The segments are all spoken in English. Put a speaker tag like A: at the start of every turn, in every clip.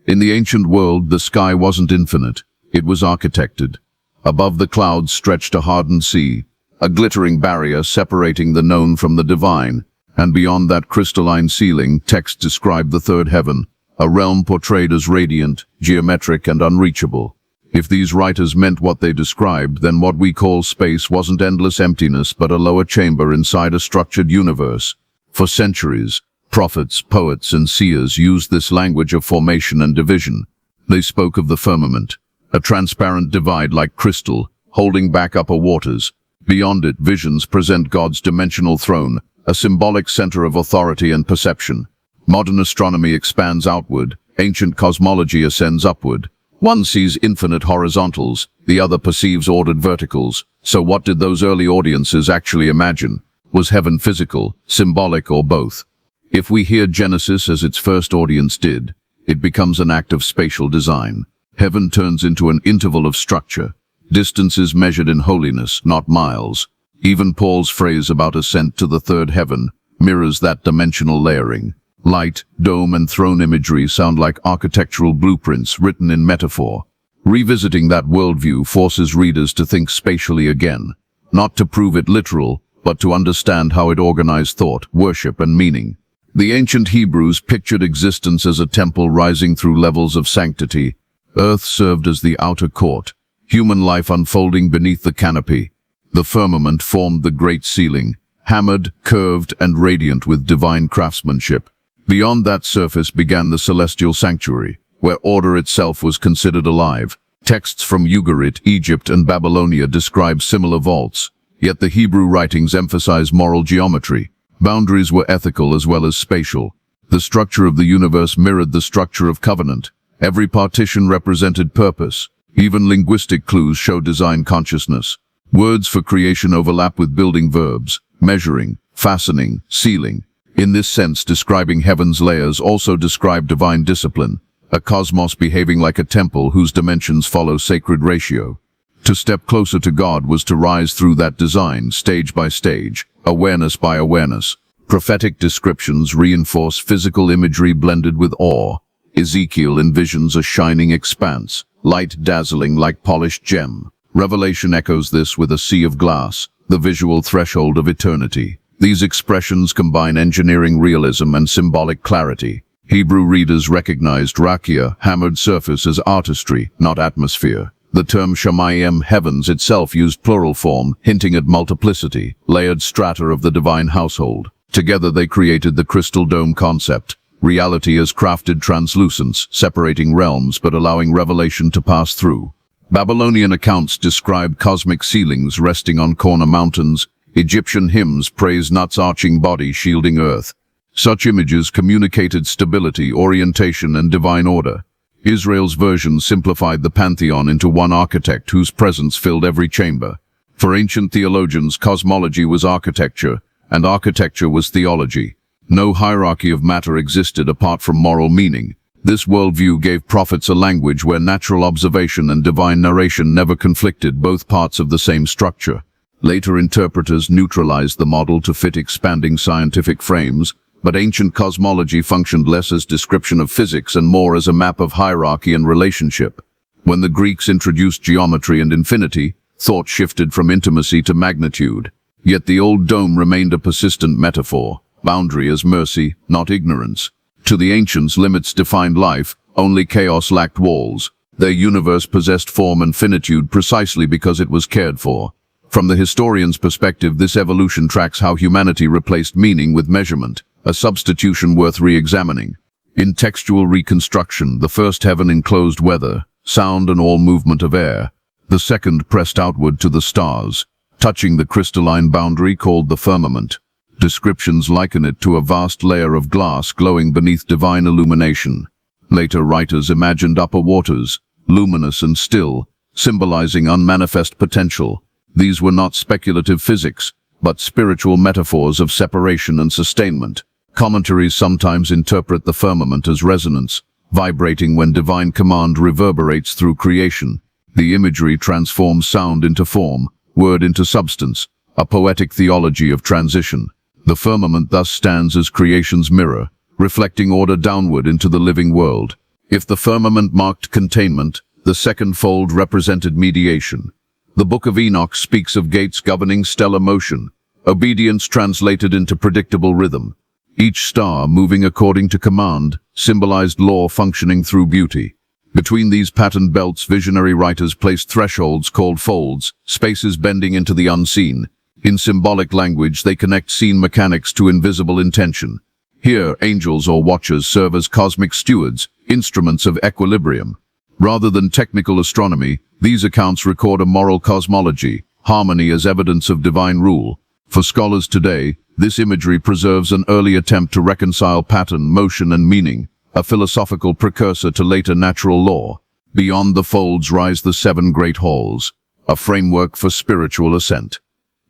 A: In the ancient world, the sky wasn't infinite. It was architected. Above the clouds stretched a hardened sea, a glittering barrier separating the known from the divine, and beyond that crystalline ceiling, text described the third heaven, a realm portrayed as radiant, geometric, and unreachable. If these writers meant what they described, then what we call space wasn't endless emptiness, but a lower chamber inside a structured universe. For centuries, prophets, poets, and seers used this language of formation and division. They spoke of the firmament, a transparent divide like crystal, holding back upper waters. Beyond it, visions present God's dimensional throne, a symbolic center of authority and perception. Modern astronomy expands outward, ancient cosmology ascends upward. One sees infinite horizontals, the other perceives ordered verticals. So what did those early audiences actually imagine? Was heaven physical, symbolic, or both? If we hear Genesis as its first audience did, it becomes an act of spatial design. Heaven turns into an interval of structure. Distance is measured in holiness, not miles. Even Paul's phrase about ascent to the third heaven mirrors that dimensional layering. Light, dome, and throne imagery sound like architectural blueprints written in metaphor. Revisiting that worldview forces readers to think spatially again, not to prove it literal, but to understand how it organized thought, worship, and meaning. The ancient Hebrews pictured existence as a temple rising through levels of sanctity. Earth served as the outer court, human life unfolding beneath the canopy. The firmament formed the great ceiling, hammered, curved, and radiant with divine craftsmanship. Beyond that surface began the celestial sanctuary, where order itself was considered alive. Texts from Ugarit, Egypt, and Babylonia describe similar vaults, yet the Hebrew writings emphasize moral geometry. Boundaries were ethical as well as spatial. The structure of the universe mirrored the structure of covenant. Every partition represented purpose. Even linguistic clues show design consciousness. Words for creation overlap with building verbs, measuring, fastening, sealing. In this sense, describing heaven's layers also describe divine discipline, a cosmos behaving like a temple whose dimensions follow sacred ratio. To step closer to God was to rise through that design, stage by stage, awareness by awareness. Prophetic descriptions reinforce physical imagery blended with awe. Ezekiel envisions a shining expanse, light dazzling like polished gem. Revelation echoes this with a sea of glass, the visual threshold of eternity. These expressions combine engineering realism and symbolic clarity. Hebrew readers recognized rakia, hammered surface, as artistry, not atmosphere. The term shamayim, heavens, itself used plural form, hinting at multiplicity, layered strata of the divine household. Together they created the crystal dome concept. Reality as crafted translucence, separating realms but allowing revelation to pass through. Babylonian accounts describe cosmic ceilings resting on corner mountains. Egyptian hymns praise Nut's arching body shielding earth. Such images communicated stability, orientation, and divine order. Israel's version simplified the pantheon into one architect whose presence filled every chamber. For ancient theologians, cosmology was architecture, and architecture was theology. No hierarchy of matter existed apart from moral meaning. This worldview gave prophets a language where natural observation and divine narration never conflicted, both parts of the same structure. Later interpreters neutralized the model to fit expanding scientific frames, but ancient cosmology functioned less as description of physics and more as a map of hierarchy and relationship. When the Greeks introduced geometry and infinity, thought shifted from intimacy to magnitude. Yet the old dome remained a persistent metaphor, boundary as mercy, not ignorance. To the ancients, limits defined life, only chaos lacked walls. Their universe possessed form and finitude precisely because it was cared for. From the historian's perspective, this evolution tracks how humanity replaced meaning with measurement, a substitution worth re-examining. In textual reconstruction, the first heaven enclosed weather, sound, and all movement of air. The second pressed outward to the stars, touching the crystalline boundary called the firmament. Descriptions liken it to a vast layer of glass glowing beneath divine illumination. Later writers imagined upper waters, luminous and still, symbolizing unmanifest potential. These were not speculative physics, but spiritual metaphors of separation and sustainment. Commentaries sometimes interpret the firmament as resonance, vibrating when divine command reverberates through creation. The imagery transforms sound into form, word into substance, a poetic theology of transition. The firmament thus stands as creation's mirror, reflecting order downward into the living world. If the firmament marked containment, the second fold represented mediation. The Book of Enoch speaks of gates governing stellar motion, obedience translated into predictable rhythm. Each star, moving according to command, symbolized law functioning through beauty. Between these patterned belts, visionary writers placed thresholds called folds, spaces bending into the unseen. In symbolic language, they connect scene mechanics to invisible intention. Here, angels or watchers serve as cosmic stewards, instruments of equilibrium. Rather than technical astronomy, these accounts record a moral cosmology, harmony as evidence of divine rule. For scholars today, this imagery preserves an early attempt to reconcile pattern, motion, and meaning, a philosophical precursor to later natural law. Beyond the folds rise the 7 great halls, a framework for spiritual ascent.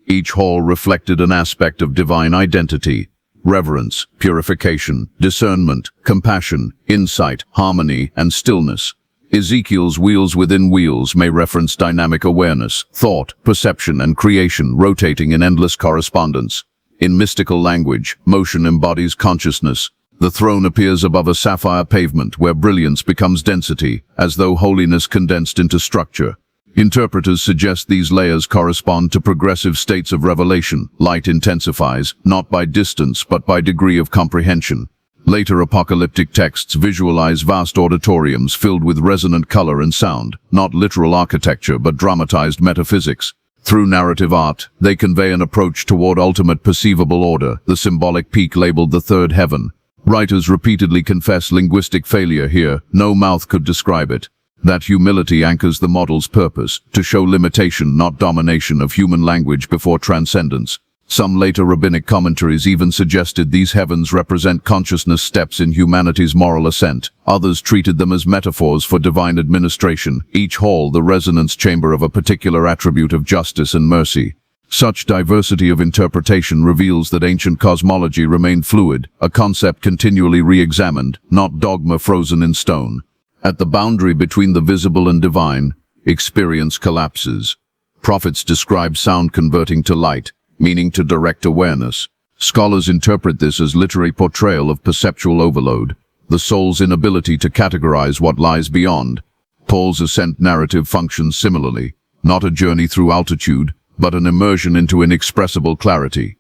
A: Each hall reflected an aspect of divine identity: reverence, purification, discernment, compassion, insight, harmony, and stillness. Ezekiel's wheels within wheels may reference dynamic awareness, thought, perception, and creation rotating in endless correspondence. In mystical language, motion embodies consciousness. The throne appears above a sapphire pavement where brilliance becomes density, as though holiness condensed into structure. Interpreters suggest these layers correspond to progressive states of revelation. Light intensifies, not by distance but by degree of comprehension. Later apocalyptic texts visualize vast auditoriums filled with resonant color and sound, not literal architecture but dramatized metaphysics. Through narrative art, they convey an approach toward ultimate perceivable order, the symbolic peak labeled the third heaven. Writers repeatedly confess linguistic failure here. No mouth could describe it. That humility anchors the model's purpose, to show limitation, not domination, of human language before transcendence. Some later rabbinic commentaries even suggested these heavens represent consciousness steps in humanity's moral ascent. Others treated them as metaphors for divine administration, each hall the resonance chamber of a particular attribute of justice and mercy. Such diversity of interpretation reveals that ancient cosmology remained fluid, a concept continually re-examined, not dogma frozen in stone. At the boundary between the visible and divine, experience collapses. Prophets describe sound converting to light, meaning to direct awareness. Scholars interpret this as literary portrayal of perceptual overload, the soul's inability to categorize what lies beyond. Paul's ascent narrative functions similarly, not a journey through altitude, but an immersion into inexpressible clarity.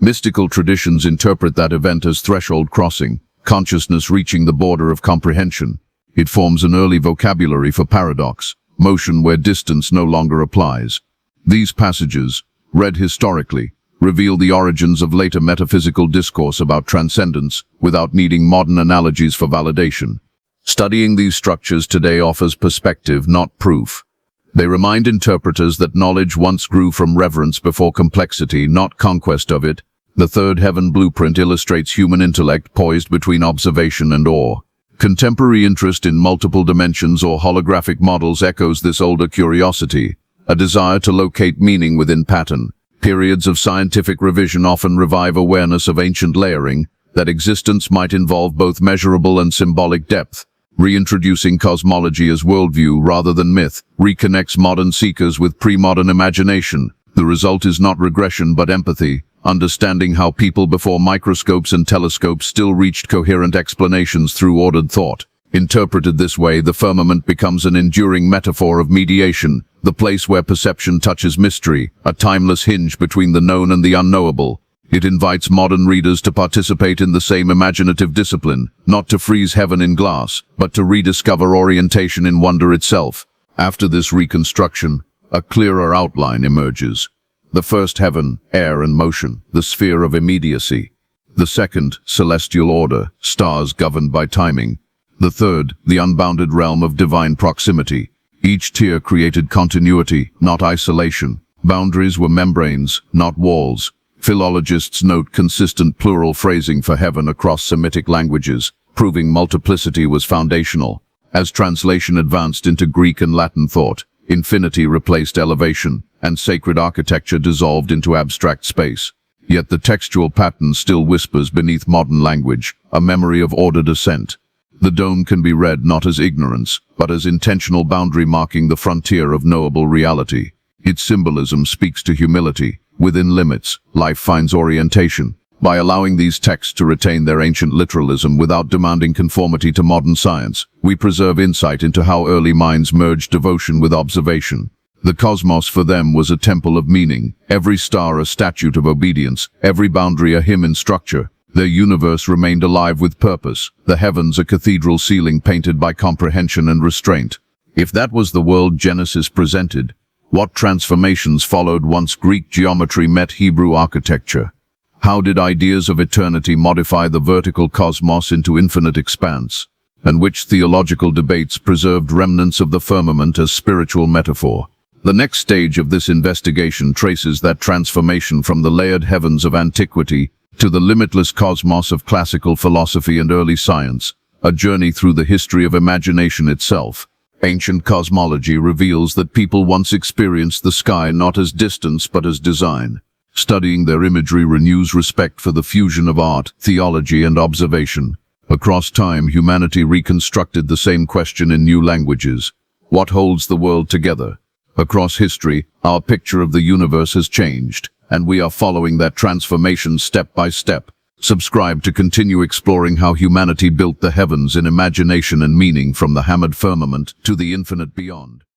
A: Mystical traditions interpret that event as threshold crossing, consciousness reaching the border of comprehension. It forms an early vocabulary for paradox, motion where distance no longer applies. These passages, read historically, reveal the origins of later metaphysical discourse about transcendence without needing modern analogies for validation. Studying these structures today offers perspective, not proof. They remind interpreters that knowledge once grew from reverence before complexity, not conquest of it. The third heaven blueprint illustrates human intellect poised between observation and awe. Contemporary interest in multiple dimensions or holographic models echoes this older curiosity, a desire to locate meaning within pattern. Periods of scientific revision often revive awareness of ancient layering, that existence might involve both measurable and symbolic depth. Reintroducing cosmology as worldview rather than myth reconnects modern seekers with pre-modern imagination. The result is not regression but empathy, understanding how people before microscopes and telescopes still reached coherent explanations through ordered thought. Interpreted this way, the firmament becomes an enduring metaphor of mediation, the place where perception touches mystery, a timeless hinge between the known and the unknowable. It invites modern readers to participate in the same imaginative discipline, not to freeze heaven in glass, but to rediscover orientation in wonder itself. After this reconstruction, a clearer outline emerges. The first heaven, air and motion, the sphere of immediacy. The second, celestial order, stars governed by timing. The third, the unbounded realm of divine proximity. Each tier created continuity, not isolation. Boundaries were membranes, not walls. Philologists note consistent plural phrasing for heaven across Semitic languages, proving multiplicity was foundational. As translation advanced into Greek and Latin thought, infinity replaced elevation, and sacred architecture dissolved into abstract space. Yet the textual pattern still whispers beneath modern language, a memory of ordered ascent. The dome can be read not as ignorance, but as intentional boundary marking the frontier of knowable reality. Its symbolism speaks to humility. Within limits, life finds orientation. By allowing these texts to retain their ancient literalism without demanding conformity to modern science, we preserve insight into how early minds merged devotion with observation. The cosmos for them was a temple of meaning, every star a statute of obedience, every boundary a hymn in structure. Their universe remained alive with purpose, the heavens a cathedral ceiling painted by comprehension and restraint. If that was the world Genesis presented, what transformations followed once Greek geometry met Hebrew architecture? How did ideas of eternity modify the vertical cosmos into infinite expanse? And which theological debates preserved remnants of the firmament as spiritual metaphor? The next stage of this investigation traces that transformation from the layered heavens of antiquity to the limitless cosmos of classical philosophy and early science, a journey through the history of imagination itself. Ancient cosmology reveals that people once experienced the sky not as distance but as design. Studying their imagery renews respect for the fusion of art, theology, and observation. Across time, humanity reconstructed the same question in new languages. What holds the world together? Across history, our picture of the universe has changed, and we are following that transformation step by step. Subscribe to continue exploring how humanity built the heavens in imagination and meaning, from the hammered firmament to the infinite beyond.